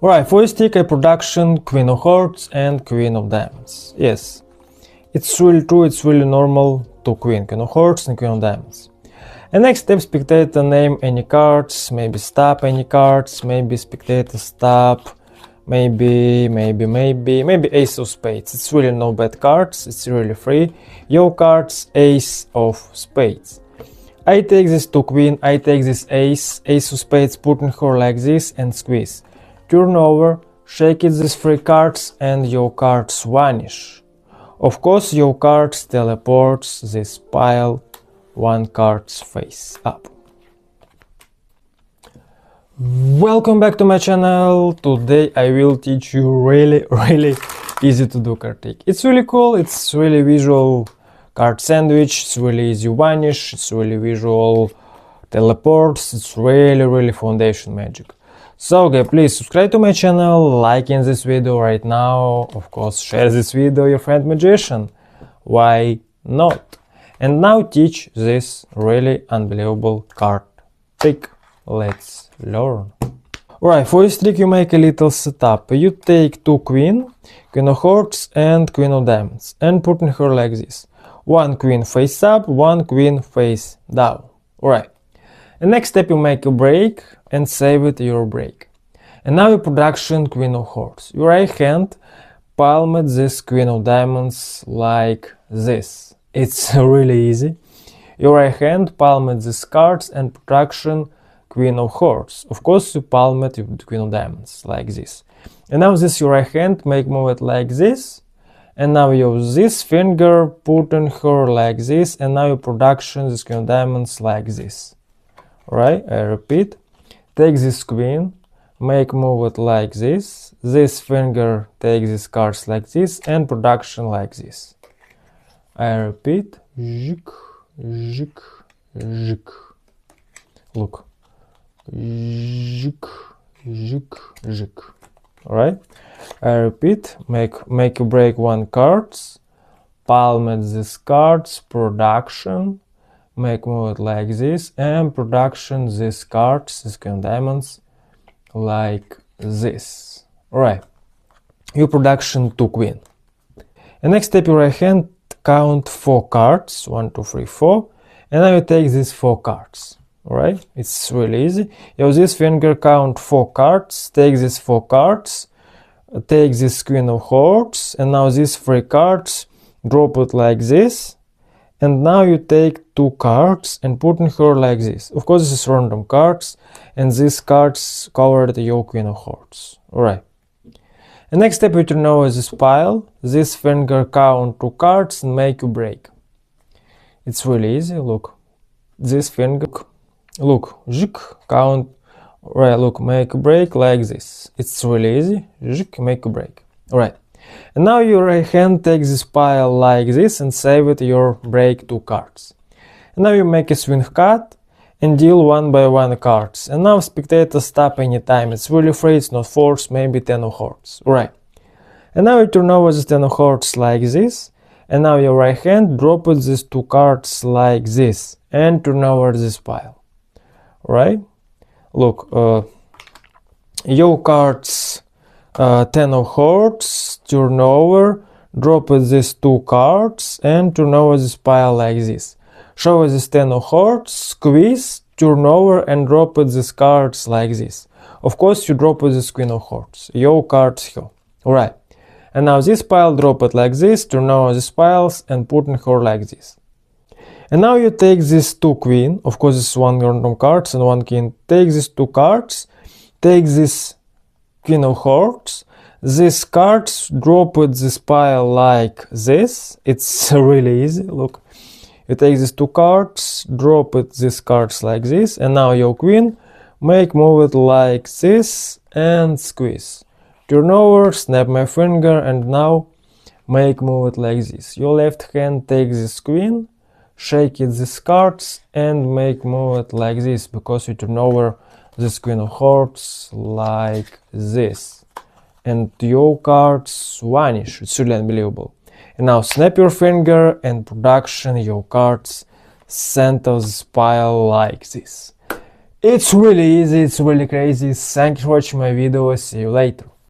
Alright, for stick a production Queen of Hearts and Queen of Diamonds. Yes, it's really true, it's really normal to Queen of Hearts and Queen of Diamonds. And next step, spectator name any cards, maybe stop any cards, maybe spectator stop, maybe Ace of Spades. It's really no bad cards, it's really free. Your cards, Ace of Spades. I take this to Queen, I take this Ace of Spades, putting her like this and squeeze. Turn over, shake it these 3 cards and your cards vanish. Of course your cards teleports this pile 1 card's face up. Welcome back to my channel. Today I will teach you really easy to do card trick. It's really cool, it's really visual card sandwich, it's really easy vanish, it's really visual teleports, it's really foundation magic. So guys, please subscribe to my channel, like in this video right now, of course share this video with your friend magician, why not? And now teach this really unbelievable card trick. Let's learn. Alright, for this trick you make a little setup. You take 2 Queen of Hearts and Queen of Diamonds and putting her like this. 1 queen face up, 1 queen face down. Alright. And next step you make a break and save it your break. And now your production Queen of Hearts. Your right hand palmed this Queen of Diamonds like this. It's really easy. Your right hand palmed these cards and production Queen of Hearts. Of course you palmed your Queen of Diamonds like this. And now this your right hand make move it like this. And now you use this finger putting her like this. And now your production this Queen of Diamonds like this. Alright, I repeat. Take this queen, make move it like this. This finger take these cards like this and production like this. I repeat. Zhik, zhik, zhik. Look. Zhik, zhik, zhik. Alright. I repeat. Make you break 1 cards. Palm these cards. Production. Make move it like this and production these cards, these Queen of Diamonds, like this. Alright, your production 2 Queen. And next step your right hand count 4 cards, 1, 2, 3, 4, and now you take these 4 cards. Alright, it's really easy. Use this finger count 4 cards, take these 4 cards, take this Queen of Hearts, and now these 3 cards, drop it like this. And now you take 2 cards and put in her like this. Of course, this is random cards, and these cards covered your Queen of Hearts. Alright. And next step, you turn over this pile. This finger count 2 cards and make you break. It's really easy. Look, this finger. Look, zhik, count. Right, look, make a break like this. It's really easy. Zhik, make a break. Alright. And now your right hand takes this pile like this and save it your break 2 cards. And now you make a swing cut and deal 1 by 1 cards. And now spectator stop anytime. It's really free, it's not forced, maybe 10 of hearts. Alright. And now you turn over this 10 of hearts like this. And now your right hand drop it these 2 cards like this and turn over this pile. Alright. Look, your cards 10 of hearts, turn over, drop these 2 cards and turn over this pile like this. Show this 10 of hearts, squeeze, turn over and drop these cards like this. Of course you drop this Queen of Hearts, your cards here. Alright. And now this pile drop it like this, turn over these piles and put in her like this. And now you take these 2 queen, of course this is 1 random cards and 1 king. Take these 2 cards, take this Queen of Hearts, these cards drop it this pile like this. It's really easy. Look, you take these 2 cards, drop it these cards like this, and now your queen make move it like this and squeeze. Turn over, snap my finger, and now make move it like this. Your left hand take this queen, shake it these cards and make move it like this because you turn over this Queen of Hearts like this. And your cards vanish. It's really unbelievable. And now snap your finger and production your cards center this pile like this. It's really easy, it's really crazy. Thank you for watching my video, see you later.